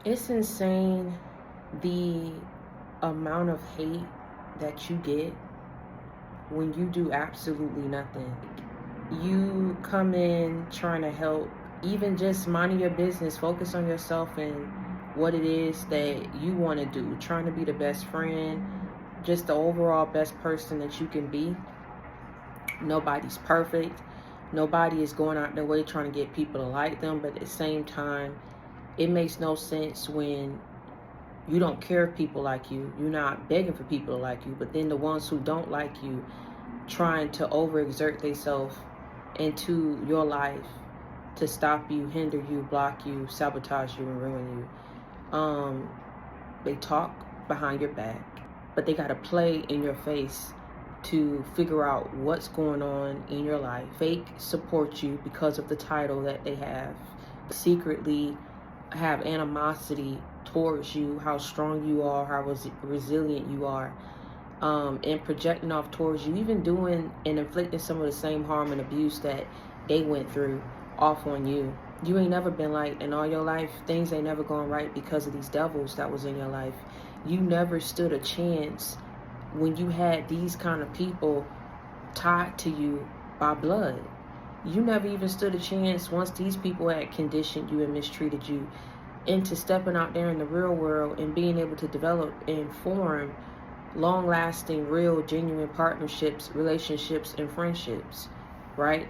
It's insane the amount of hate that you get when you do absolutely nothing. You come in trying to help, even just minding your business, focus on yourself and what it is that you want to do, trying to be the best friend, just the overall best person that you can be. Nobody's perfect. Nobody is going out their way trying to get people to like them, but at the same time, it makes no sense when you don't care if people like you. You're not begging for people to like you, but then the ones who don't like you trying to overexert themselves into your life to stop you, hinder you, block you, sabotage you, and ruin you. They talk behind your back, but they got to play in your face to figure out what's going on in your life. Fake support you because of the title that they have. Secretly have animosity towards you, how strong you are, how resilient you are, and projecting off towards you, even doing and inflicting some of the same harm and abuse that they went through off on you. You ain't never been like in all your life. Things ain't never gone right because of these devils that was in your life. You never stood a chance when you had these kind of people tied to you by blood. You never even stood a chance once these people had conditioned you and mistreated you into stepping out there in the real world and being able to develop and form long-lasting, real, genuine partnerships, relationships, and friendships, right?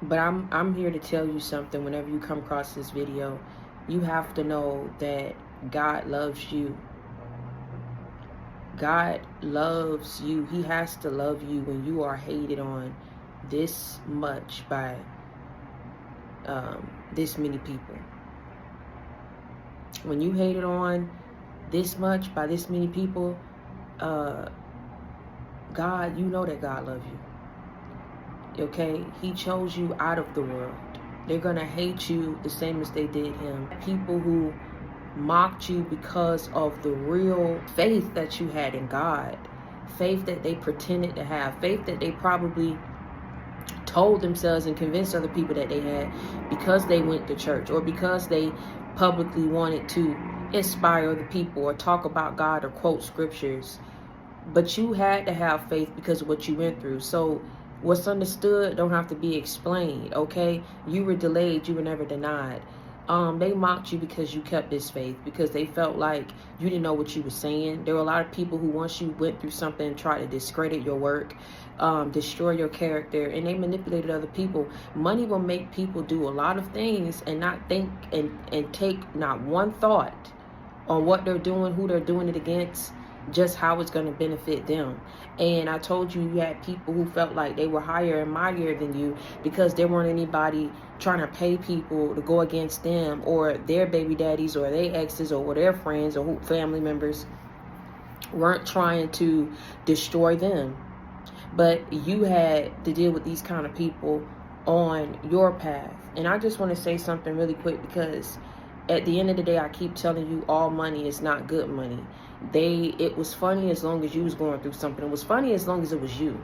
But I'm here to tell you something. Whenever you come across this video, you have to know that God loves you. God loves you. He has to love you when you are hated on this much by this many people. When you hated on this much by this many people, God, you know that God loves you. Okay? He chose you out of the world. They're gonna hate you the same as they did him. People who mocked you because of the real faith that you had in God, faith that they pretended to have, faith that they probably told themselves and convinced other people that they had because they went to church or because they publicly wanted to inspire other people or talk about God or quote scriptures. But you had to have faith because of what you went through. So what's understood don't have to be explained, okay? You were delayed, you were never denied. They mocked you because you kept this faith, because they felt like you didn't know what you were saying. There were a lot of people who, once you went through something, tried to discredit your work, destroy your character, and they manipulated other people. Money will make people do a lot of things and not think and take not one thought on what they're doing, who they're doing it against, just how it's going to benefit them. And I told you, you had people who felt like they were higher and mightier than you because there weren't anybody trying to pay people to go against them or their baby daddies or their exes or their friends or family members weren't trying to destroy them. But you had to deal with these kind of people on your path. And I just want to say something really quick, because at the end of the day, I keep telling you, all money is not good money. It was funny as long as you was going through something. It was funny as long as it was you.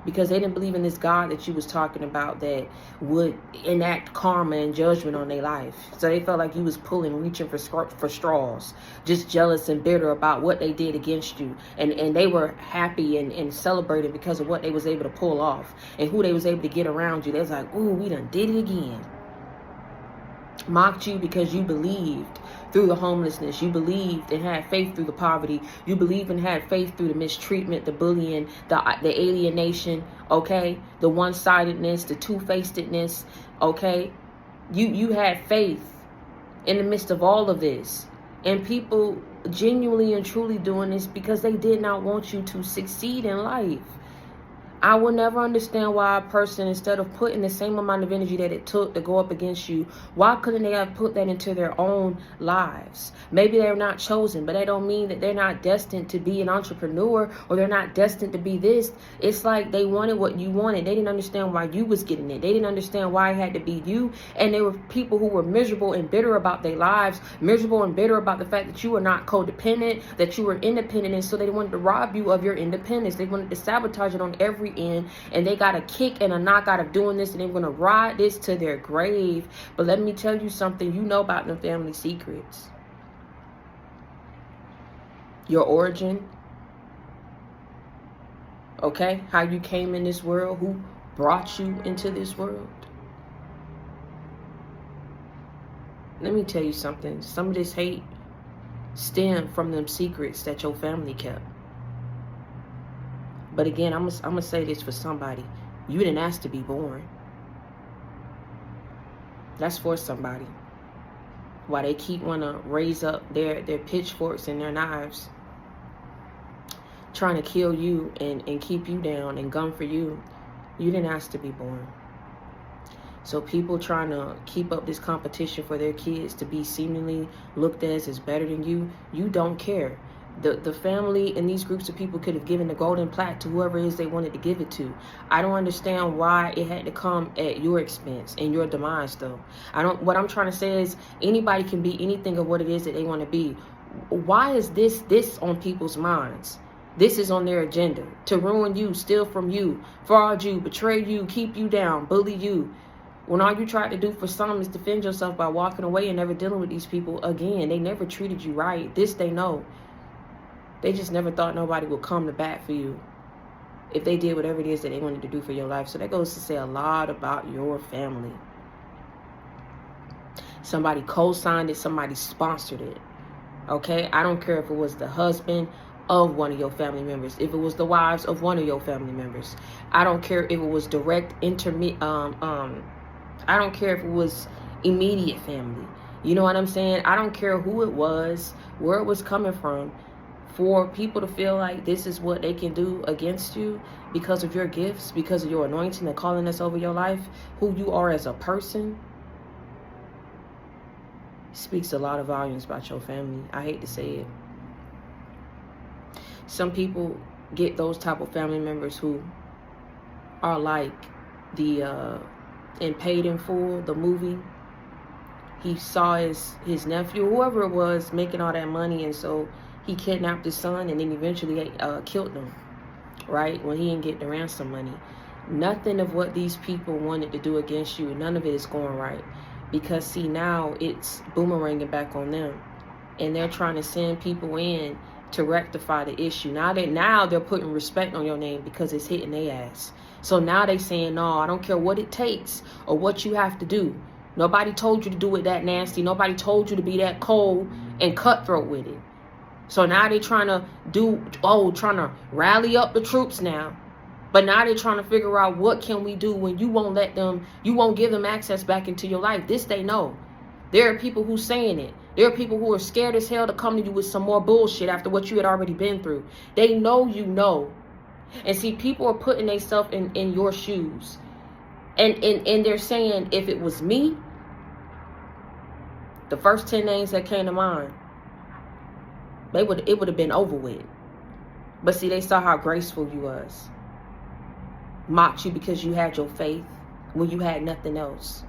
Because they didn't believe in this God that you was talking about that would enact karma and judgment on their life. So they felt like you was reaching for straws, just jealous and bitter about what they did against you. And they were happy and celebrated because of what they was able to pull off and who they was able to get around you. They was like, ooh, we done did it again. Mocked you because you believed through the homelessness. You believed and had faith through the poverty. You believed and had faith through the mistreatment, the bullying, the alienation, okay? The one-sidedness, the two-facedness, okay? You had faith in the midst of all of this. And people genuinely and truly doing this because they did not want you to succeed in life. I will never understand why a person, instead of putting the same amount of energy that it took to go up against you, why couldn't they have put that into their own lives? Maybe they're not chosen, but that don't mean that they're not destined to be an entrepreneur or they're not destined to be this. It's like they wanted what you wanted. They didn't understand why you was getting it. They didn't understand why it had to be you. And there were people who were miserable and bitter about their lives, miserable and bitter about the fact that you were not codependent, that you were independent. And so they wanted to rob you of your independence. They wanted to sabotage it on every very end, and they got a kick and a knock out of doing this, and they're going to ride this to their grave. But let me tell you something. You know about them family secrets. Your origin. Okay? How you came in this world. Who brought you into this world. Let me tell you something. Some of this hate stem from them secrets that your family kept. But again, I'm gonna say this for somebody. You didn't ask to be born. That's for somebody. While they keep wanna raise up their pitchforks and their knives, trying to kill you and keep you down and gun for you, you didn't ask to be born. So people trying to keep up this competition for their kids to be seemingly looked as better than you, you don't care. The family and these groups of people could have given the golden plaque to whoever it is they wanted to give it to. I don't understand why it had to come at your expense and your demise, though. What I'm trying to say is anybody can be anything of what it is that they want to be. Why is this on people's minds? This is on their agenda to ruin you, steal from you, fraud you, betray you, keep you down, bully you. When all you tried to do for some is defend yourself by walking away and never dealing with these people again. They never treated you right. This they know. They just never thought nobody would come to bat for you if they did whatever it is that they wanted to do for your life. So that goes to say a lot about your family. Somebody co-signed it. Somebody sponsored it. Okay? I don't care if it was the husband of one of your family members, if it was the wives of one of your family members. I don't care if it was direct I don't care if it was immediate family. You know what I'm saying? I don't care who it was, where it was coming from. For people to feel like this is what they can do against you because of your gifts, because of your anointing and calling us over your life, who you are as a person, speaks a lot of volumes about your family. I hate to say it. Some people get those type of family members who are like the in Paid in Full, the movie. He saw his nephew, whoever it was, making all that money, and so he kidnapped his son and then eventually killed him, right? When he didn't get the ransom money. Nothing of what these people wanted to do against you, none of it is going right. Because see, now it's boomeranging back on them. And they're trying to send people in to rectify the issue. Now they're putting respect on your name because it's hitting their ass. So now they saying, no, I don't care what it takes or what you have to do. Nobody told you to do it that nasty. Nobody told you to be that cold and cutthroat with it. So now they're trying to trying to rally up the troops now. But now they're trying to figure out what can we do when you won't give them access back into your life. This they know. There are people who saying it. There are people who are scared as hell to come to you with some more bullshit after what you had already been through. They know you know. And see, people are putting themselves in your shoes. And they're saying, if it was me, the first 10 names that came to mind, it would have been over with. But see, they saw how graceful you was. Mocked you because you had your faith when you had nothing else.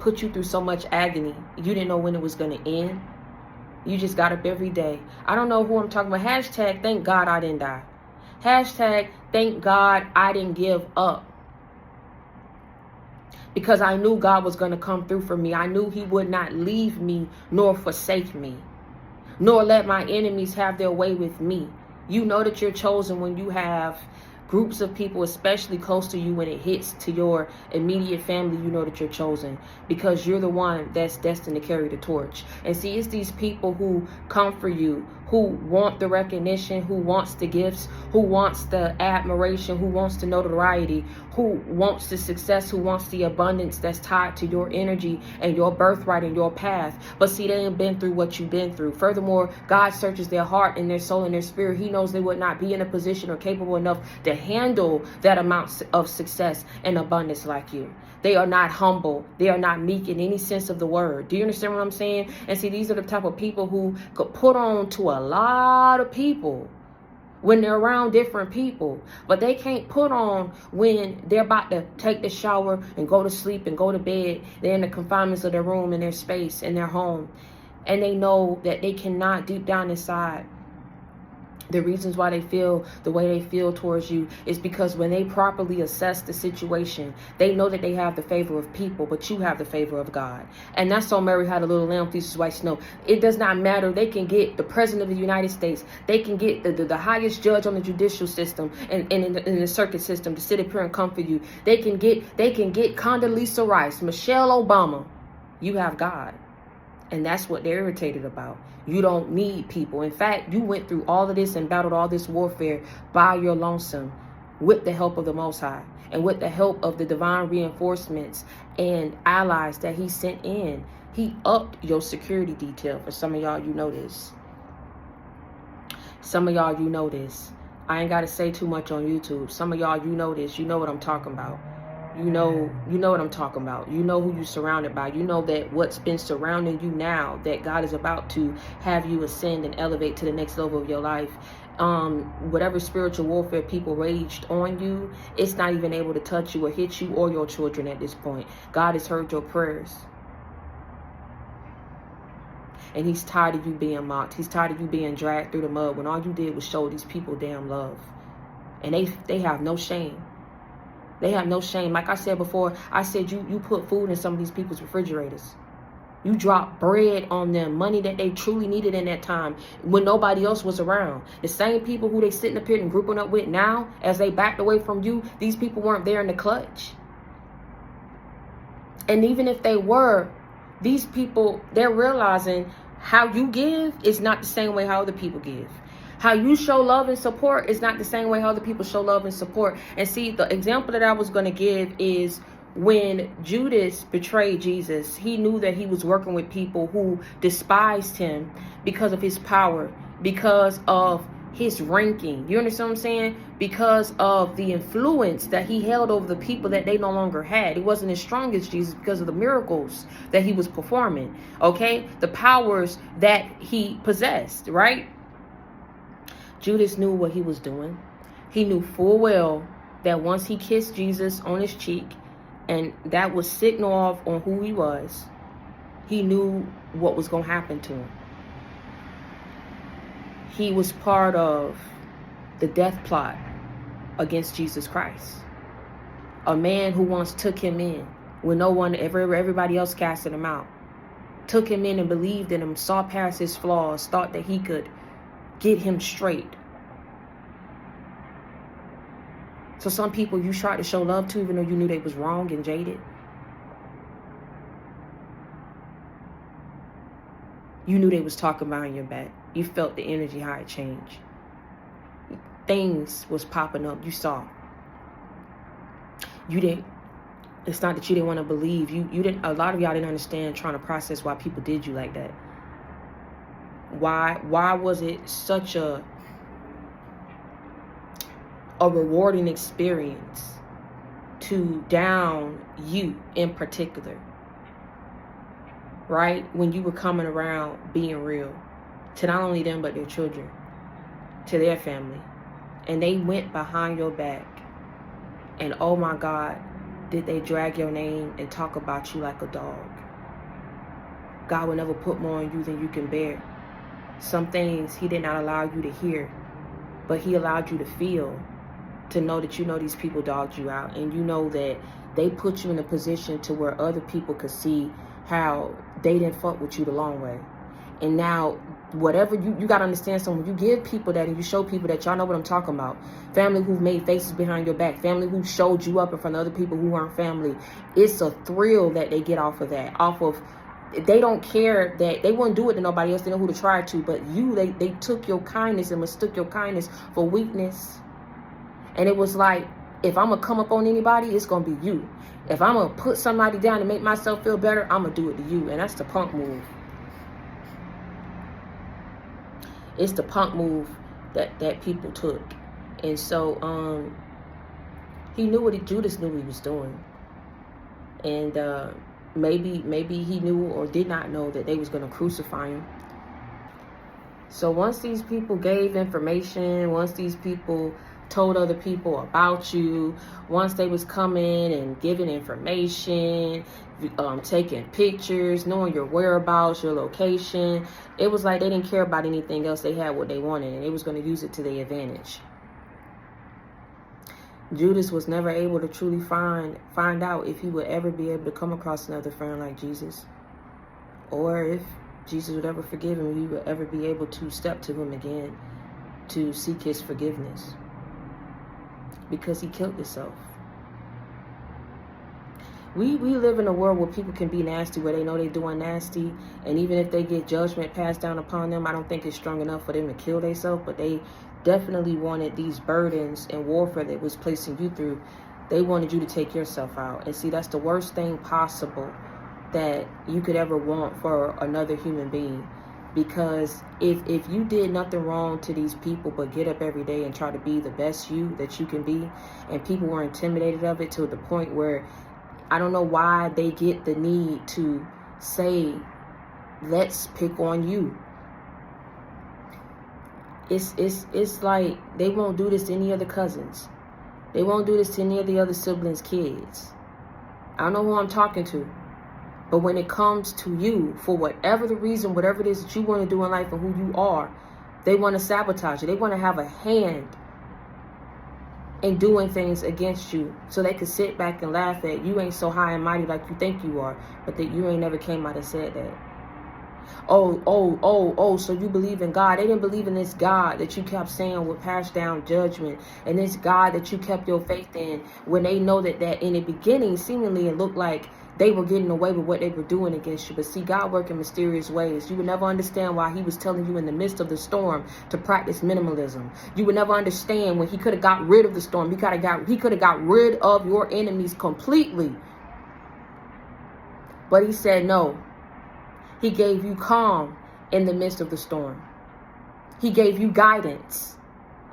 Put you through so much agony. You didn't know when it was going to end. You just got up every day. I don't know who I'm talking about. Hashtag, thank God I didn't die. Hashtag, thank God I didn't give up. Because I knew God was going to come through for me. I knew he would not leave me nor forsake me. Nor let my enemies have their way with me. You know that you're chosen when you have groups of people, especially close to you, when it hits to your immediate family. You know that you're chosen because you're the one that's destined to carry the torch. And see, it's these people who come for you, who want the recognition, who wants the gifts, who wants the admiration, who wants the notoriety, who wants the success, who wants the abundance that's tied to your energy and your birthright and your path. But see, they ain't been through what you've been through. Furthermore, God searches their heart and their soul and their spirit. He knows they would not be in a position or capable enough to handle that amount of success and abundance like you. They are not humble. They are not meek in any sense of the word. Do you understand what I'm saying? And see, these are the type of people who could put on to a lot of people when they're around different people. But they can't put on when they're about to take the shower and go to sleep and go to bed. They're in the confinements of their room, in their space, in their home. And they know that they cannot, deep down inside, The reasons why they feel the way they feel towards you is because when they properly assess the situation, they know that they have the favor of people, but you have the favor of God. And that's so Mary had a little lamb, pleases white snow. It does not matter. They can get the president of the United States. They can get the highest judge on the judicial system and in the circuit system to sit up here and comfort you. They can get Condoleezza Rice, Michelle Obama. You have God. And that's what they're irritated about. You don't need people. In fact, you went through all of this and battled all this warfare by your lonesome with the help of the Most High and with the help of the divine reinforcements and allies that he sent in. He upped your security detail. For some of y'all, you know this. Some of y'all, you know this. I ain't got to say too much on YouTube. Some of y'all, you know this. You know what I'm talking about. You know what I'm talking about. You know who you're surrounded by. You know that what's been surrounding you now, that God is about to have you ascend and elevate to the next level of your life. Whatever spiritual warfare people raged on you, it's not even able to touch you or hit you or your children at this point. God has heard your prayers. And he's tired of you being mocked. He's tired of you being dragged through the mud when all you did was show these people damn love. And they have no shame. They have no shame. Like I said before, I said you put food in some of these people's refrigerators. You drop bread on them, money that they truly needed in that time when nobody else was around. The same people who they sit in the pit and grouping up with now, as they backed away from you, these people weren't there in the clutch. And even if they were, these people, they're realizing how you give is not the same way how other people give. How you show love and support is not the same way how other people show love and support. And see, the example that I was going to give is when Judas betrayed Jesus, he knew that he was working with people who despised him because of his power, because of his ranking. You understand what I'm saying? Because of the influence that he held over the people that they no longer had. He wasn't as strong as Jesus because of the miracles that he was performing. Okay? The powers that he possessed, right? Judas knew what he was doing. He knew full well that once he kissed Jesus on his cheek, and that was signal off on who he was, he knew what was going to happen to him. He was part of the death plot against Jesus Christ. A man who once took him in when everybody else casted him out. Took him in and believed in him, saw past his flaws, thought that he could get him straight. So some people you tried to show love to even though you knew they was wrong and jaded. You knew they was talking behind your back. You felt the energy, how it changed. Things was popping up. You saw. You didn't. It's not that you didn't want to believe. You didn't. A lot of y'all didn't understand trying to process why people did you like that. Why was it such a rewarding experience to down you in particular, right? When you were coming around being real to not only them but their children, to their family, and they went behind your back, and oh my God, did they drag your name and talk about you like a dog. God will never put more on you than you can bear. Some things he did not allow you to hear, but he allowed you to feel, to know that you know these people dogged you out, and you know that they put you in a position to where other people could see how they didn't fuck with you the long way. And now, whatever you got to understand, so when you give people that and you show people that, y'all know what I'm talking about. Family who've made faces behind your back, family who showed you up in front of other people who aren't family. It's a thrill that they get off of that, off of. They don't care that they wouldn't do it to nobody else. They know who to try to, but you, they took your kindness and mistook your kindness for weakness. And it was like, if I'm gonna come up on anybody, it's gonna be you. If I'm gonna put somebody down to make myself feel better, I'm gonna do it to you. And that's the punk move. It's the punk move that people took. And so he knew Judas knew what he was doing. And maybe he knew or did not know that they was going to crucify him. So once these people gave information, once these people told other people about you. Once they was coming and giving information, taking pictures, knowing your whereabouts, your location, it was like they didn't care about anything else. They had what they wanted, and they was going to use it to their advantage. Judas was never able to truly find out if he would ever be able to come across another friend like Jesus, or if Jesus would ever forgive him, he would ever be able to step to him again to seek his forgiveness, because he killed himself. We live in a world where people can be nasty, where they know they're doing nasty, and even if they get judgment passed down upon them, I don't think it's strong enough for them to kill themselves, but they definitely wanted these burdens and warfare that was placing you through. They wanted you to take yourself out. And see, that's the worst thing possible that you could ever want for another human being. Because if you did nothing wrong to these people but get up every day and try to be the best you that you can be, and people were intimidated of it to the point where I don't know why they get the need to say, let's pick on you. It's like they won't do this to any other cousins. They won't do this to any of the other siblings' kids. I don't know who I'm talking to. But when it comes to you, for whatever the reason, whatever it is that you want to do in life and who you are, they want to sabotage you. They want to have a hand in doing things against you so they could sit back and laugh at you ain't so high and mighty like you think you are, but that you ain't never came out and said that. So you believe in God. They didn't believe in this God that you kept saying would pass down judgment, and this God that you kept your faith in, when they know that in the beginning, seemingly it looked like they were getting away with what they were doing against you. But see, God worked in mysterious ways. You would never understand why he was telling you in the midst of the storm to practice minimalism. You would never understand when he could have got rid of the storm. He could have got rid of your enemies completely. But he said no. He gave you calm in the midst of the storm. He gave you guidance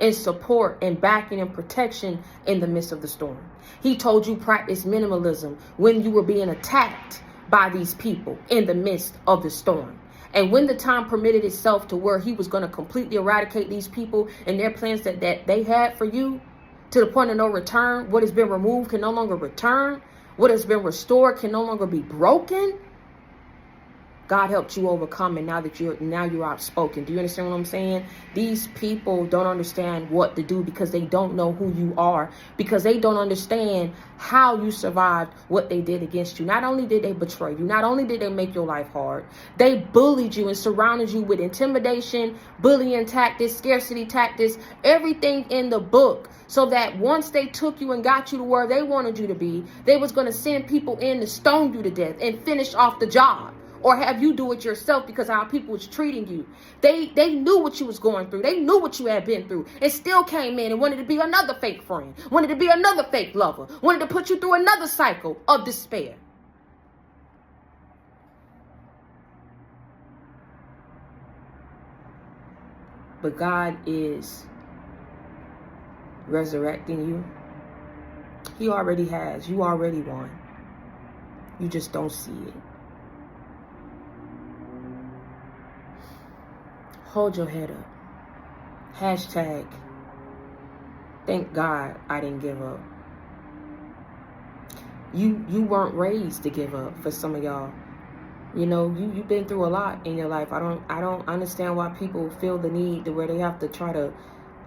and support and backing and protection in the midst of the storm. He told you practice minimalism when you were being attacked by these people in the midst of the storm. And when the time permitted itself to where he was going to completely eradicate these people and their plans that they had for you, to the point of no return, what has been removed can no longer return. What has been restored can no longer be broken. God helped you overcome, and now you're outspoken. Do you understand what I'm saying? These people don't understand what to do because they don't know who you are, because they don't understand how you survived what they did against you. Not only did they betray you, not only did they make your life hard, they bullied you and surrounded you with intimidation, bullying tactics, scarcity tactics, everything in the book, so that once they took you and got you to where they wanted you to be, they was going to send people in to stone you to death and finish off the job. Or have you do it yourself because how people was treating you. They knew what you was going through. They knew what you had been through. And still came in and wanted to be another fake friend. Wanted to be another fake lover. Wanted to put you through another cycle of despair. But God is resurrecting you. He already has. You already won. You just don't see it. Hold your head up. Hashtag, thank God I didn't give up. You weren't raised to give up. For some of y'all, you know, you've been through a lot in your life. I don't understand why people feel the need to where they have to try to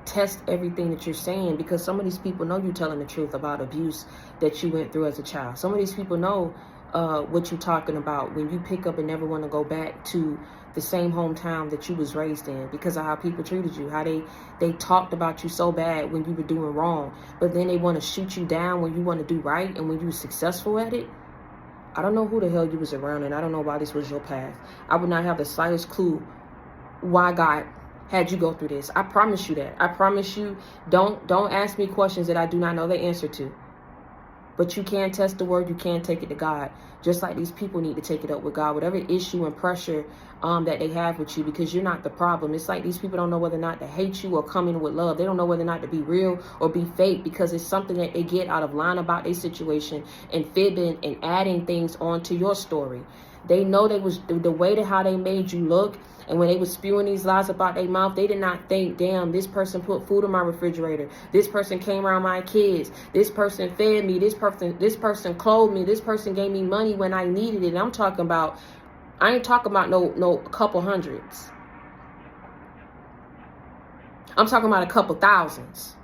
test everything that you're saying, because some of these people know you're telling the truth about abuse that you went through as a child. Some of these people know what you're talking about when you pick up and never want to go back to the same hometown that you was raised in, because of how people treated you, how they talked about you so bad when you were doing wrong, but then they want to shoot you down when you want to do right and when you're successful at it. I don't know who the hell you was around, and I don't know why this was your path. I would not have the slightest clue why God had you go through this. I promise you that. I promise you, don't ask me questions that I do not know the answer to. But you can test the word, you can take it to God. Just like these people need to take it up with God, whatever issue and pressure that they have with you, because you're not the problem. It's like these people don't know whether or not to hate you or come in with love. They don't know whether or not to be real or be fake, because it's something that they get out of lying about their situation and fibbing and adding things onto your story. They know they was the way to how they made you look. And when they was spewing these lies about their mouth, they did not think, damn, this person put food in my refrigerator. This person came around my kids. This person fed me. This person clothed me. This person gave me money when I needed it. And I'm talking about, I ain't talking about no couple hundreds. I'm talking about a couple thousands.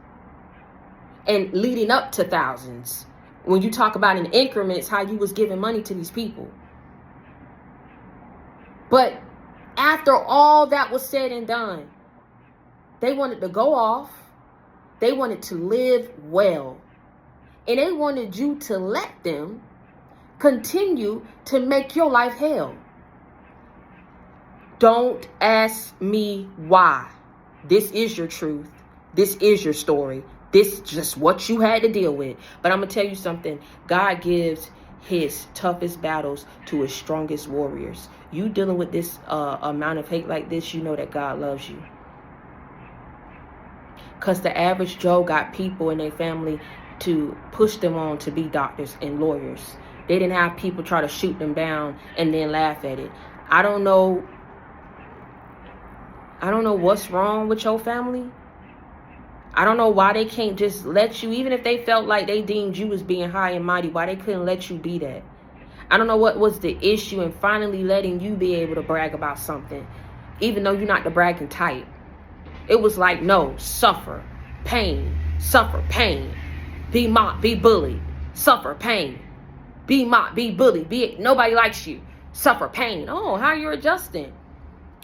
And leading up to thousands. When you talk about in increments, how you was giving money to these people. But after all that was said and done, they wanted to go off. They wanted to live well. And they wanted you to let them continue to make your life hell. Don't ask me why. This is your truth. This is your story. This is just what you had to deal with. But I'm going to tell you something. God gives his toughest battles to his strongest warriors. You dealing with this amount of hate like this, you know that God loves you. Because the average Joe got people in their family to push them on to be doctors and lawyers. They didn't have people try to shoot them down and then laugh at it. I don't know what's wrong with your family. I don't know why they can't just let you, even if they felt like they deemed you as being high and mighty, why they couldn't let you be that. I don't know what was the issue in finally letting you be able to brag about something, even though you're not the bragging type. It was like, no, suffer, pain, be mocked, be bullied, suffer, pain, be mocked, be bullied, nobody likes you, suffer, pain. Oh, how you're adjusting.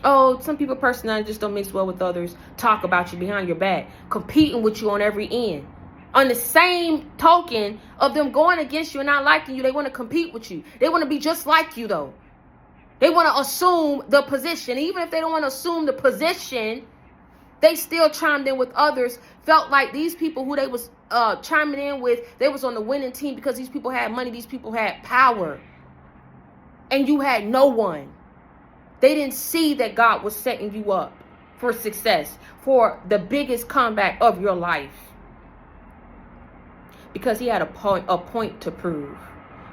Oh, some people personality just don't mix well with others, talk about you behind your back, competing with you on every end. On the same token of them going against you and not liking you, they want to compete with you. They want to be just like you, though. They want to assume the position. Even if they don't want to assume the position, they still chimed in with others. Felt like these people who they was chiming in with, they was on the winning team because these people had money, these people had power. And you had no one. They didn't see that God was setting you up for success, for the biggest comeback of your life. Because he had a point to prove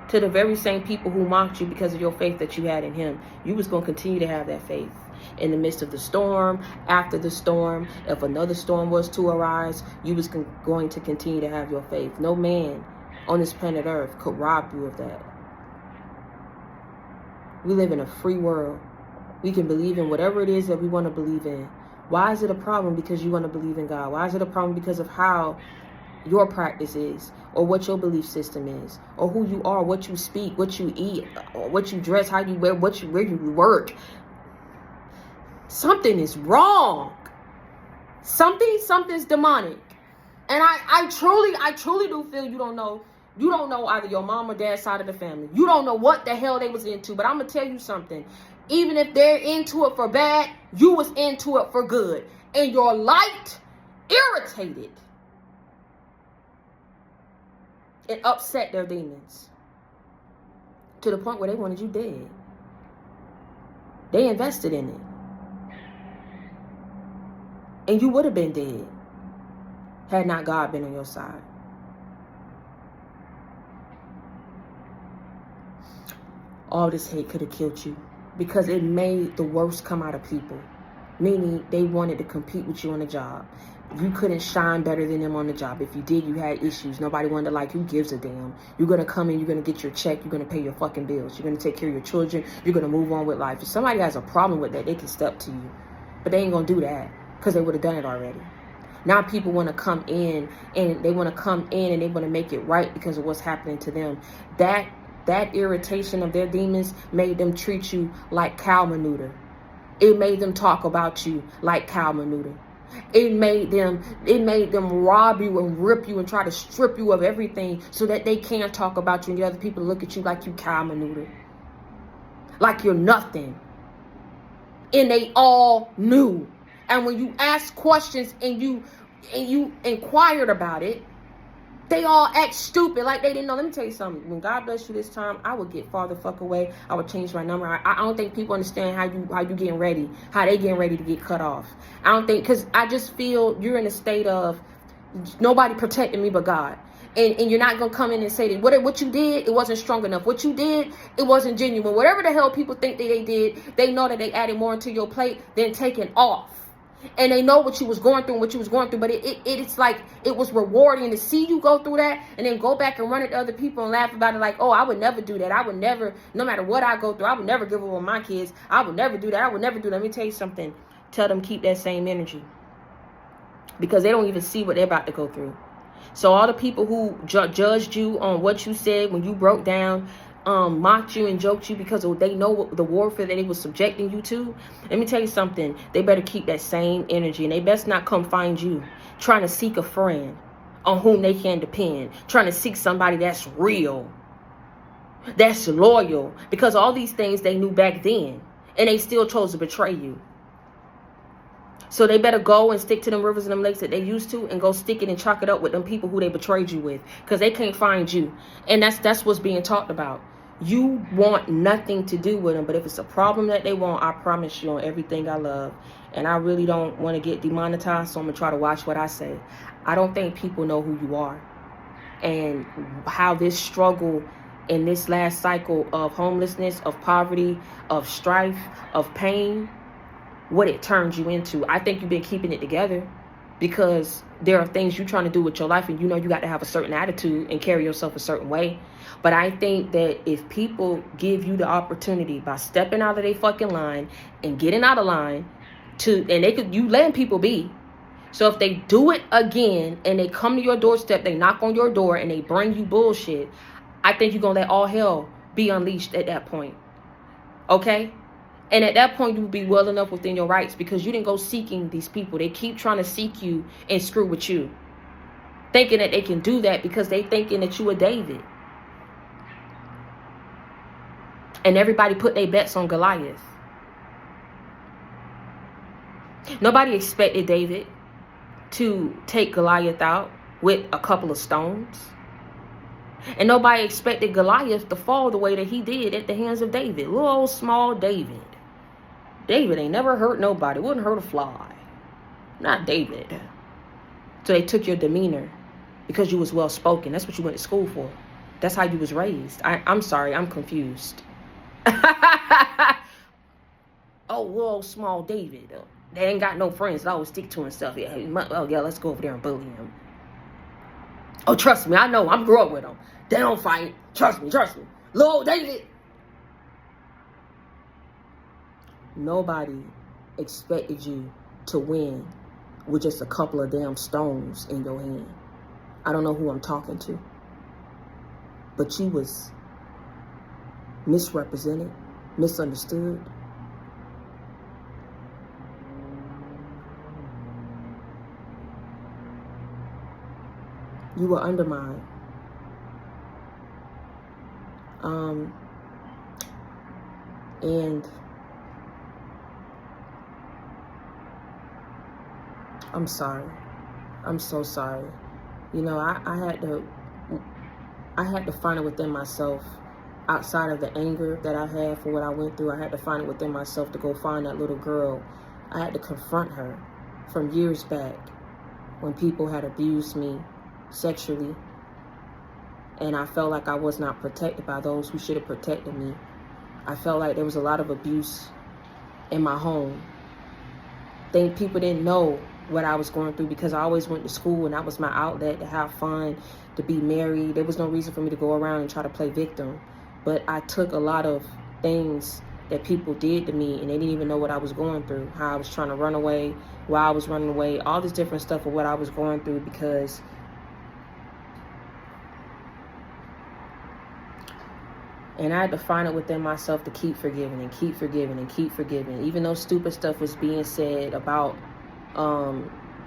to the very same people who mocked you because of your faith that you had in him. You was going to continue to have that faith in the midst of the storm, after the storm. If another storm was to arise, you was going to continue to have your faith. No man on this planet Earth could rob you of that. We live in a free world. We can believe in whatever it is that we want to believe in. Why is it a problem because you want to believe in God? Why is it a problem because of how your practice is, or what your belief system is, or who you are, what you speak, what you eat, or what you dress, how you wear, where you work? Something is wrong. Something's demonic. And I truly do feel you don't know either your mom or dad's side of the family. You don't know what the hell they was into. But I'm gonna tell you something. Even if they're into it for bad, you was into it for good. And your light irritated. It upset their demons. To the point where they wanted you dead. They invested in it. And you would have been dead had not God been on your side. All this hate could have killed you because it made the worst come out of people. Meaning they wanted to compete with you on the job. You couldn't shine better than them on the job. If you did, you had issues. Nobody wanted to like you. Who gives a damn? You're going to come in, you're going to get your check, you're going to pay your fucking bills. You're going to take care of your children. You're going to move on with life. If somebody has a problem with that, they can step to you. But they ain't going to do that because they would have done it already. Now people want to come in and they want to make it right because of what's happening to them. That irritation of their demons made them treat you like cow manure. It made them talk about you like cow manure. It made them rob you and rip you and try to strip you of everything so that they can't talk about you and the other people look at you like you cow manure. Like you're nothing. And they all knew. And when you asked questions and you inquired about it, they all act stupid like they didn't know. Let me tell you something. When God bless you this time, I would get far the fuck away. I would change my number. I don't think people understand how you getting ready, how they getting ready to get cut off. I don't think, because I just feel you're in a state of nobody protecting me but God. And you're not going to come in and say that what you did, it wasn't strong enough. What you did, it wasn't genuine. Whatever the hell people think that they did, they know that they added more into your plate than taking off. And they know what you was going through and what you was going through. But it's like it was rewarding to see you go through that and then go back and run it to other people and laugh about it like, oh, I would never do that. I would never, no matter what I go through, I would never give up on my kids. I would never do that. I would never do that. Let me tell you something. Tell them keep that same energy. Because they don't even see what they're about to go through. So all the people who judged you on what you said when you broke down, mocked you and joked you because they know the warfare that they was subjecting you to. Let me tell you something. They better keep that same energy, and they best not come find you trying to seek a friend on whom they can depend, trying to seek somebody that's real, that's loyal, because all these things they knew back then, and they still chose to betray you. So they better go and stick to them rivers and them lakes that they used to, and go stick it and chalk it up with them people who they betrayed you with, because they can't find you. And that's what's being talked about. You want nothing to do with them, but if it's a problem that they want, I promise you on everything I love. And I really don't want to get demonetized, so I'm going to try to watch what I say. I don't think people know who you are and how this struggle in this last cycle of homelessness, of poverty, of strife, of pain, what it turns you into. I think you've been keeping it together because there are things you're trying to do with your life, and you know you got to have a certain attitude and carry yourself a certain way. But I think that if people give you the opportunity by stepping out of their fucking line and getting out of line you letting people be. So if they do it again and they come to your doorstep, they knock on your door and they bring you bullshit, I think you're going to let all hell be unleashed at that point. Okay? And at that point, you will be well enough within your rights because you didn't go seeking these people. They keep trying to seek you and screw with you, thinking that they can do that because they thinking that you are David. And everybody put their bets on Goliath. Nobody expected David to take Goliath out with a couple of stones. And nobody expected Goliath to fall the way that he did at the hands of David. Little old small David. David ain't never hurt nobody. Wouldn't hurt a fly. Not David. So they took your demeanor because you was well spoken. That's what you went to school for. That's how you was raised. I'm sorry, I'm confused. Oh, little old small David. They ain't got no friends. They always stick to himself. Yeah, let's go over there and bully him. Oh, trust me, I know. I'm grew up with them. They don't fight. Trust me. Little David. Nobody expected you to win with just a couple of damn stones in your hand. I don't know who I'm talking to. But you was misrepresented, misunderstood. You were undermined. And I'm sorry. I'm so sorry. You know, I had to find it within myself. Outside of the anger that I had for what I went through, I had to find it within myself to go find that little girl. I had to confront her from years back when people had abused me sexually, and I felt like I was not protected by those who should have protected me. I felt like there was a lot of abuse in my home. Think people didn't know what I was going through because I always went to school and that was my outlet to have fun, to be merry. There was no reason for me to go around and try to play victim. But I took a lot of things that people did to me and they didn't even know what I was going through, how I was trying to run away, why I was running away, all this different stuff of what I was going through because and I had to find it within myself to keep forgiving and keep forgiving and keep forgiving. Even though stupid stuff was being said about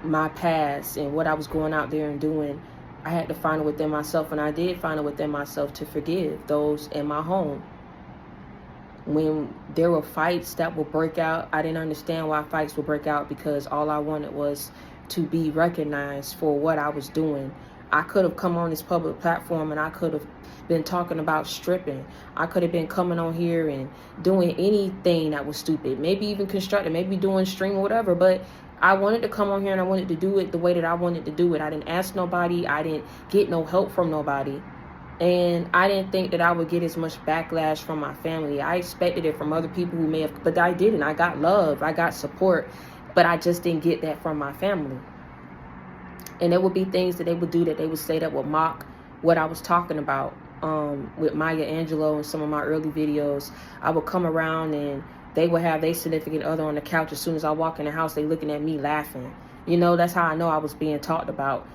my past and what I was going out there and doing, I had to find it within myself, and I did find it within myself to forgive those in my home. When there were fights that would break out, I didn't understand why fights would break out because all I wanted was to be recognized for what I was doing. I could have come on this public platform and I could have been talking about stripping. I could have been coming on here and doing anything that was stupid, maybe even constructive, maybe doing stream or whatever, but I wanted to come on here and I wanted to do it the way that I wanted to do it. I didn't ask nobody. I didn't get no help from nobody. And I didn't think that I would get as much backlash from my family. I expected it from other people who may have, but I didn't. I got love. I got support. But I just didn't get that from my family. And there would be things that they would do that they would say that would mock what I was talking about. With Maya Angelou and some of my early videos, I would come around and they would have their significant other on the couch. As soon as I walk in the house, they looking at me laughing. You know, that's how I know I was being talked about.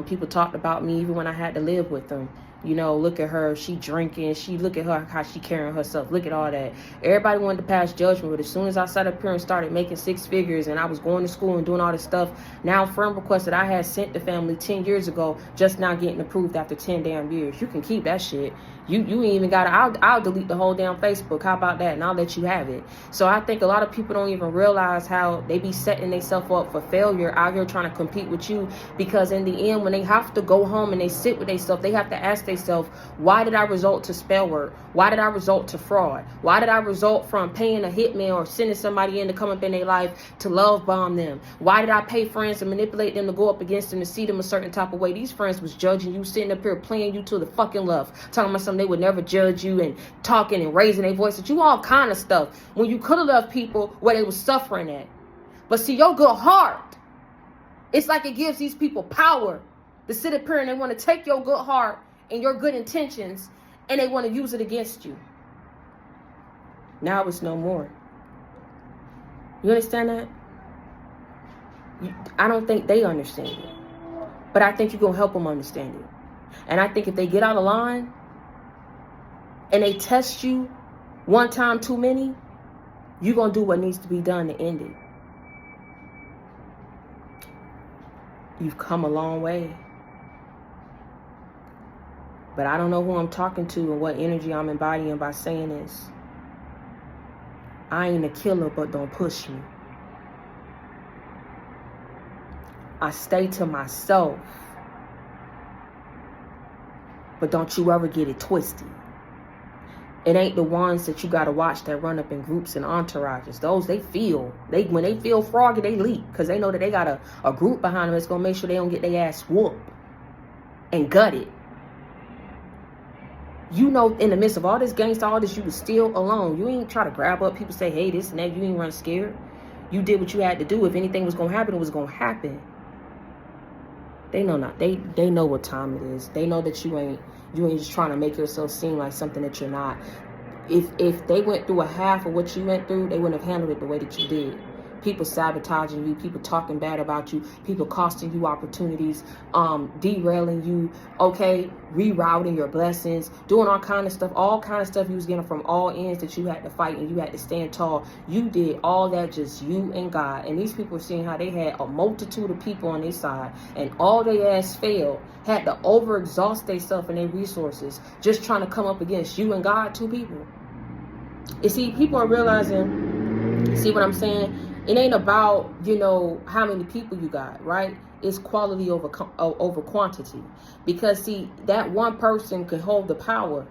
People talked about me even when I had to live with them. You know, look at her, she drinking, look at her, how she carrying herself, look at all that. Everybody wanted to pass judgment, but as soon as I sat up here and started making 6 figures and I was going to school and doing all this stuff, now friend requests that I had sent the family 10 years ago, just now getting approved after 10 damn years. You can keep that shit. You ain't even got to, I'll delete the whole damn Facebook. How about that? And I'll let you have it. So I think a lot of people don't even realize how they be setting themselves up for failure out here trying to compete with you, because in the end, when they have to go home and they sit with themselves, they have to ask themselves, why did I resort to spell work? Why did I resort to fraud? Why did I resort from paying a hitman or sending somebody in to come up in their life to love bomb them? Why did I pay friends and manipulate them to go up against them to see them a certain type of way? These friends was judging you, sitting up here playing you to the fucking left, talking about something they would never judge you and talking and raising their voice at you, all kind of stuff, when you could have left people where they were suffering at. But see, your good heart, it's like it gives these people power to sit up here and they want to take your good heart and your good intentions and they want to use it against you. Now it's no more. You understand that? I don't think they understand it, but I think you're going to help them understand it. And I think if they get out of line and they test you one time too many, you're going to do what needs to be done to end it. You've come a long way. But I don't know who I'm talking to and what energy I'm embodying by saying this. I ain't a killer, but don't push me. I stay to myself. But don't you ever get it twisted. It ain't the ones that you got to watch that run up in groups and entourages. Those, when they feel froggy, they leap. Because they know that they got a group behind them that's going to make sure they don't get their ass whooped and gutted. You know, in the midst of all this gangsta, all this, you was still alone. You ain't try to grab up people, say, hey, this and that. You ain't run scared. You did what you had to do. If anything was going to happen, it was going to happen. They know not. They know what time it is. They know that you ain't just trying to make yourself seem like something that you're not. If they went through a half of what you went through, they wouldn't have handled it the way that you did. People sabotaging you, people talking bad about you, people costing you opportunities, derailing you, okay, rerouting your blessings, doing all kind of stuff you was getting from all ends that you had to fight and you had to stand tall. You did all that, just you and God. And these people were seeing how they had a multitude of people on their side and all their ass failed, had to overexhaust themselves and their resources just trying to come up against you and God, two people. You see, people are realizing, see what I'm saying? It ain't about, you know, how many people you got, right? It's quality over quantity. Because, see, that one person can hold the power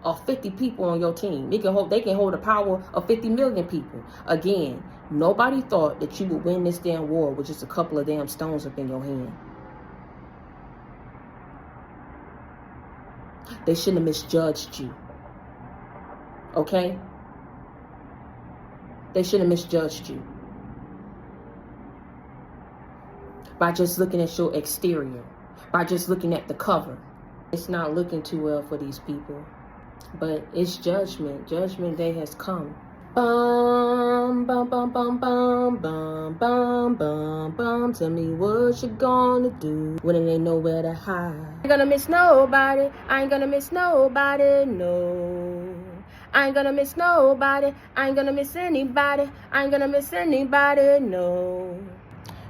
of 50 people on your team. They can hold the power of 50 million people. Again, nobody thought that you would win this damn war with just a couple of damn stones up in your hand. They shouldn't have misjudged you. Okay? They shouldn't have misjudged you by just looking at your exterior, by just looking at the cover. It's not looking too well for these people. But it's judgment. Judgment day has come. Bum, bum, bum, bum, bum, bum, bum, bum, bum. Tell me what you gonna do when it ain't nowhere to hide. I ain't gonna miss nobody. I ain't gonna miss nobody, no. I ain't gonna miss nobody. I ain't gonna miss anybody. I ain't gonna miss anybody, no.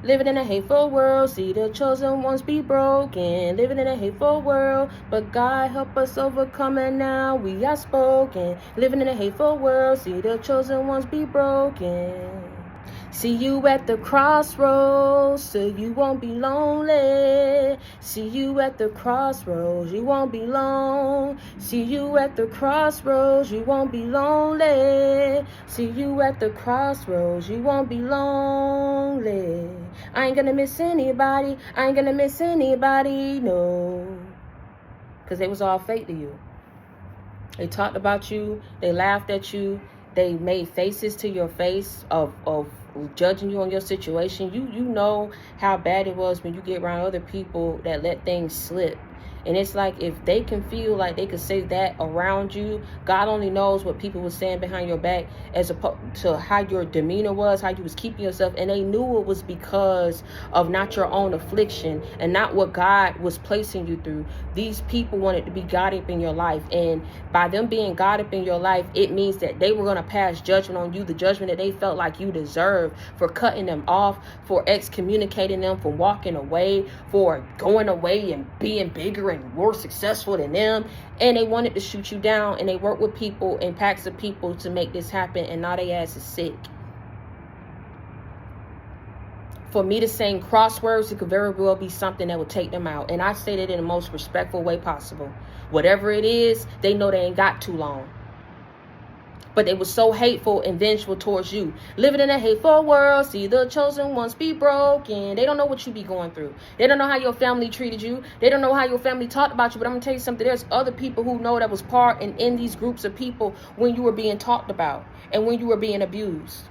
Living in a hateful world, see the chosen ones be broken. Living in a hateful world, but God help us overcome, and now we are spoken. Living in a hateful world, see the chosen ones be broken. See you at the crossroads, so you won't be lonely. See you at the crossroads, you won't be alone. See you at the crossroads, you won't be lonely. See you at the crossroads, you won't be lonely. I ain't gonna miss anybody, I ain't gonna miss anybody, no. Because they was all fake to you. They talked about you, they laughed at you, they made faces to your face of judging you on your situation. You know how bad it was when you get around other people that let things slip. And it's like, if they can feel like they could say that around you, God only knows what people were saying behind your back as opposed to how your demeanor was, how you was keeping yourself. And they knew it was because of not your own affliction and not what God was placing you through. These people wanted to be God up in your life. And by them being God up in your life, it means that they were going to pass judgment on you, the judgment that they felt like you deserved, for cutting them off, for excommunicating them, for walking away, for going away and being bigger and more successful than them. And they wanted to shoot you down, and they worked with people and packs of people to make this happen, and now they ass is sick. For me to sing crosswords, it could very well be something that would take them out. And I say that in the most respectful way possible. Whatever it is, they know they ain't got too long. But they were so hateful and vengeful towards you. Living in a hateful world, see the chosen ones be broken. They don't know what you be going through. They don't know how your family treated you. They don't know how your family talked about you. But I'm going to tell you something. There's other people who know that was part and in these groups of people when you were being talked about and when you were being abused.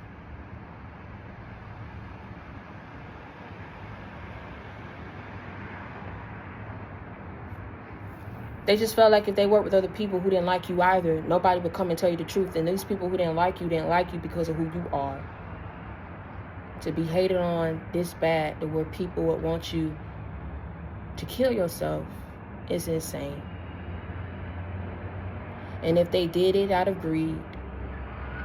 They just felt like if they worked with other people who didn't like you either, nobody would come and tell you the truth. And these people who didn't like you because of who you are. To be hated on this bad to where people would want you to kill yourself is insane. And if they did it out of greed,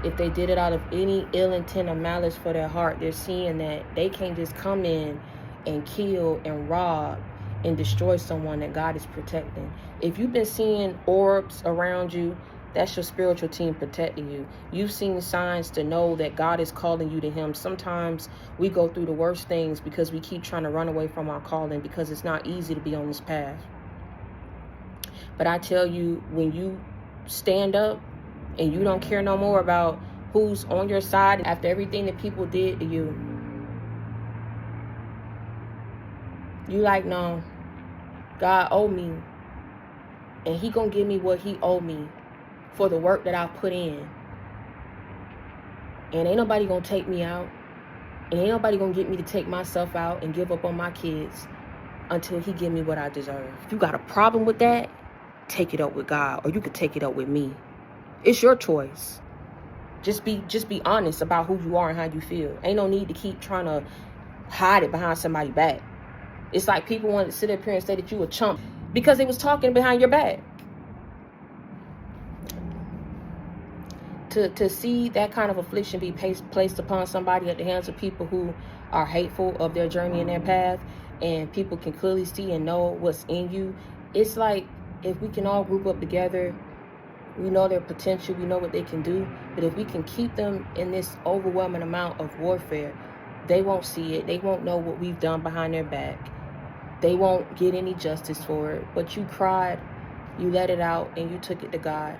if they did it out of any ill intent or malice for their heart, they're seeing that they can't just come in and kill and rob and destroy someone that God is protecting. If you've been seeing orbs around you, that's your spiritual team protecting you. You've seen signs to know that God is calling you to him. Sometimes we go through the worst things because we keep trying to run away from our calling, because it's not easy to be on this path. But I tell you, when you stand up and you don't care no more about who's on your side after everything that people did to you, you like, no, God owe me, and he gonna give me what he owe me for the work that I put in. And ain't nobody gonna take me out, and ain't nobody gonna get me to take myself out and give up on my kids until he give me what I deserve. If you got a problem with that, take it up with God, or you could take it up with me. It's your choice. Just be honest about who you are and how you feel. Ain't no need to keep trying to hide it behind somebody's back. It's like people wanted to sit up here and say that you a chump because they was talking behind your back. To see that kind of affliction be placed upon somebody at the hands of people who are hateful of their journey and their path, and people can clearly see and know what's in you. It's like, if we can all group up together, we know their potential, we know what they can do, but if we can keep them in this overwhelming amount of warfare, they won't see it. They won't know what we've done behind their back. They won't get any justice for it. But you cried, you let it out, and you took it to God.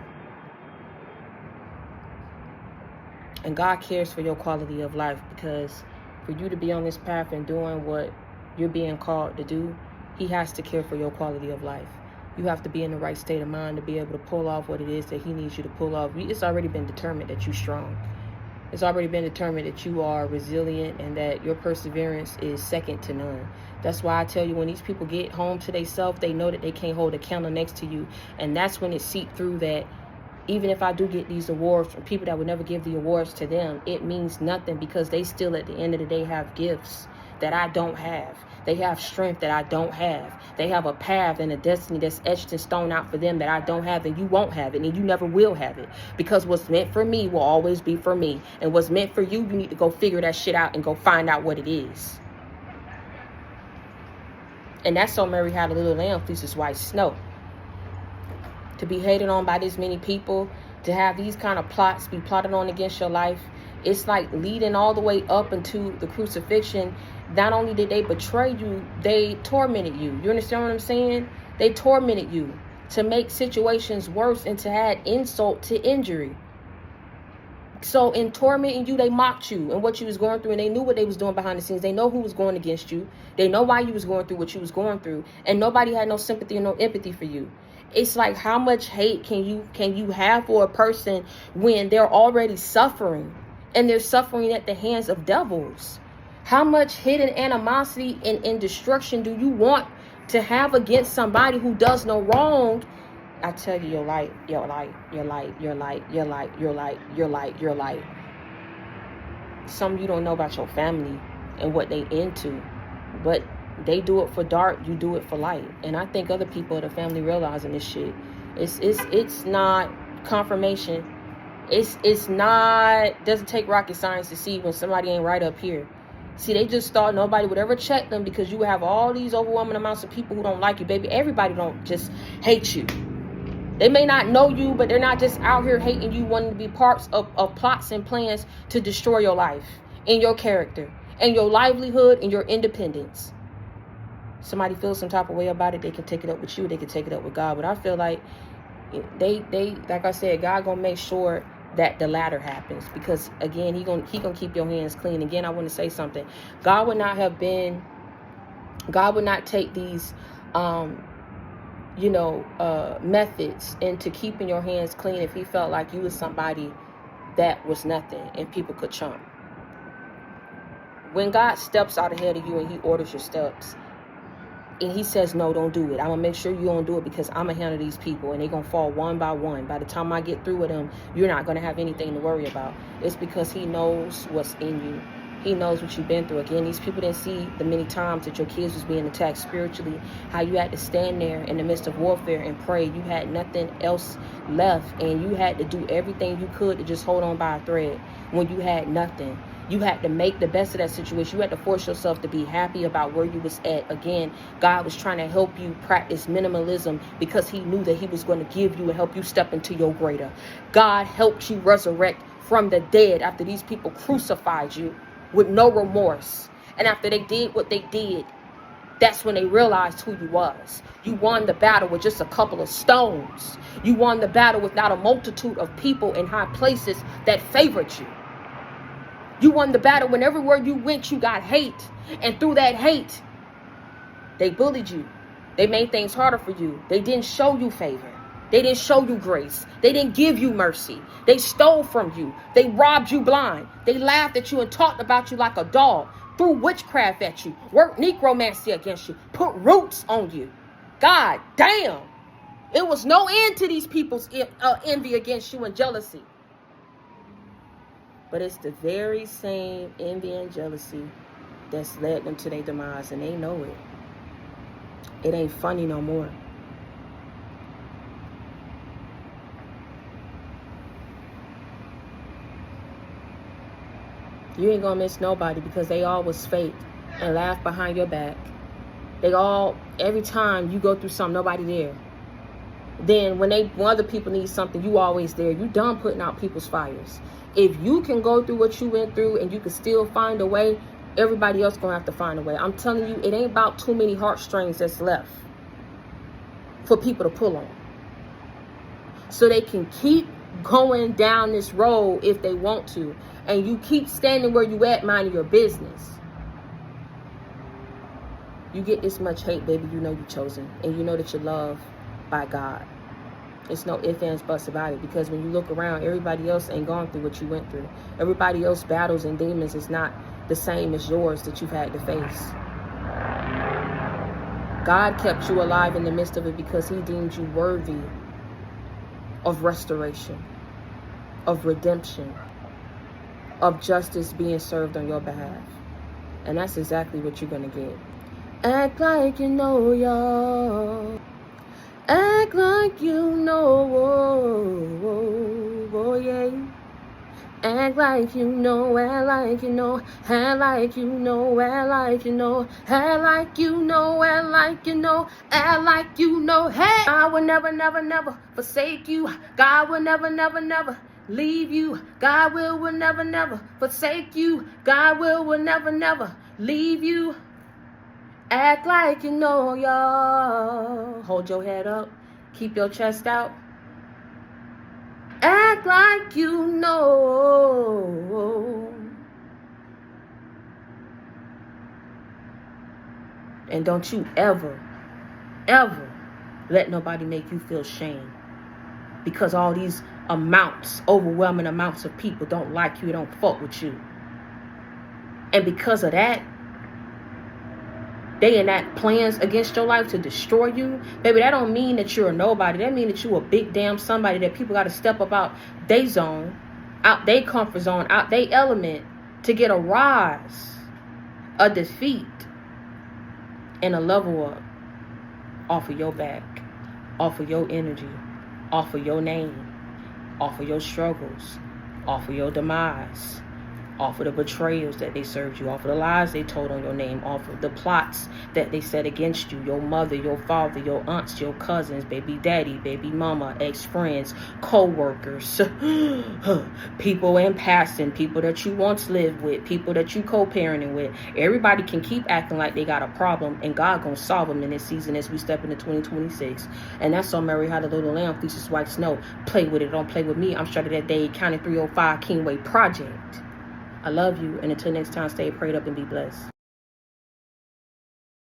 And God cares for your quality of life, because for you to be on this path and doing what you're being called to do, he has to care for your quality of life. You have to be in the right state of mind to be able to pull off what it is that he needs you to pull off. It's already been determined that you're strong. It's already been determined that you are resilient and that your perseverance is second to none. That's why I tell you, when these people get home to themselves, they know that they can't hold a candle next to you. And that's when it seeped through that even if I do get these awards from people that would never give the awards to them, it means nothing, because they still at the end of the day have gifts that I don't have. They have strength that I don't have. They have a path and a destiny that's etched in stone out for them that I don't have, and you won't have it, and you never will have it. Because what's meant for me will always be for me. And what's meant for you, you need to go figure that shit out and go find out what it is. And that's so Mary had a little lamb fleeces white snow. To be hated on by this many people, to have these kind of plots be plotted on against your life, It's like leading all the way up into the crucifixion. Not only did they betray you, they tormented you. You understand what I'm saying? They tormented you to make situations worse and to add insult to injury. So in tormenting you, they mocked you and what you was going through, and they knew what they was doing behind the scenes. They know who was going against you. They know why you was going through what you was going through, and nobody had no sympathy or no empathy for you. It's like, how much hate can you have for a person when they're already suffering, and they're suffering at the hands of devils? How much hidden animosity and destruction do you want to have against somebody who does no wrong? I tell you, your light. Some of you don't know about your family and what they into, but they do it for dark, you do it for light. And I think other people in the family realizing this shit. It's not confirmation. It's not, doesn't take rocket science to see when somebody ain't right up here. See, they just thought nobody would ever check them because you have all these overwhelming amounts of people who don't like you, baby. Everybody don't just hate you. They may not know you, but they're not just out here hating you, wanting to be parts of plots and plans to destroy your life and your character and your livelihood and your independence. Somebody feels some type of way about it, they can take it up with you, they can take it up with God. But I feel like they like I said, God gonna make sure that the latter happens, because again, he gonna keep your hands clean. Again, I want to say something. God would not take these methods into keeping your hands clean if he felt like you was somebody that was nothing and people could chump. When God steps out ahead of you and he orders your steps and he says, no, don't do it, I'm gonna make sure you don't do it, because I'm gonna handle these people and they're gonna fall one by one. By the time I get through with them, you're not gonna have anything to worry about. It's because he knows what's in you. He knows what you've been through. Again, these people didn't see the many times that your kids was being attacked spiritually, how you had to stand there in the midst of warfare and pray. You had nothing else left, and you had to do everything you could to just hold on by a thread when you had nothing. You had to make the best of that situation. You had to force yourself to be happy about where you was at. Again, God was trying to help you practice minimalism because he knew that he was going to give you and help you step into your greater. God helped you resurrect from the dead after these people crucified you with no remorse. And after they did what they did, that's when they realized who you was. You won the battle with just a couple of stones. You won the battle without a multitude of people in high places that favored you. You won the battle when everywhere you went, you got hate. And through that hate, they bullied you. They made things harder for you. They didn't show you favor. They didn't show you grace. They didn't give you mercy. They stole from you. They robbed you blind. They laughed at you and talked about you like a dog. Threw witchcraft at you. Worked necromancy against you. Put roots on you. God damn. It was no end to these people's envy against you and jealousy. But it's the very same envy and jealousy that's led them to their demise, and they know it. It ain't funny no more. You ain't gonna miss nobody because they all was fake and laugh behind your back. They all, every time you go through something, nobody there. Then when other people need something, you always there. You done putting out people's fires. If you can go through what you went through and you can still find a way, everybody else gonna have to find a way. I'm telling you, it ain't about too many heartstrings that's left for people to pull on. So they can keep going down this road if they want to. And you keep standing where you at, minding your business. You get this much hate, baby, you know you're chosen. And you know that you're loved by God. It's no ifs, ands, buts about it. Because when you look around, everybody else ain't gone through what you went through. Everybody else battles and demons is not the same as yours that you've had to face. God kept you alive in the midst of it because he deemed you worthy of restoration, of redemption, of justice being served on your behalf. And that's exactly what you're going to get. Act like you know, y'all. Act like you know, oh, yeah. Act like you know, act like you know, act like you know, act like you know, act like you know, act like you know, act like you know. Hey, God will never, never, never forsake you. God will never, never, never, leave you. God will never, never forsake you. God will never, never leave you. Act like you know, y'all. Hold your head up. Keep your chest out. Act like you know. And don't you ever let nobody make you feel shame. Because all these overwhelming amounts of people don't like you, don't fuck with you. And because of that, they enact plans against your life to destroy you. Baby, that don't mean that you're a nobody. That mean that you a big damn somebody that people got to step up out their zone, out their comfort zone, out their element to get a rise, a defeat, and a level up off of your back, off of your energy, off of your name, off of your struggles, off of your demise, off of the betrayals that they served you, off of the lies they told on your name, off of the plots that they set against you, your mother, your father, your aunts, your cousins, baby daddy, baby mama, ex-friends, co-workers, people in passing, people that you once lived with, people that you co-parenting with. Everybody can keep acting like they got a problem, and God gonna solve them in this season as we step into 2026. And that's on Mary Had a Little Lamb, Fleeces White Snow. Play with it, don't play with me. I'm straight of that day, County 305 Kingway Project. I love you, and until next time, stay prayed up and be blessed.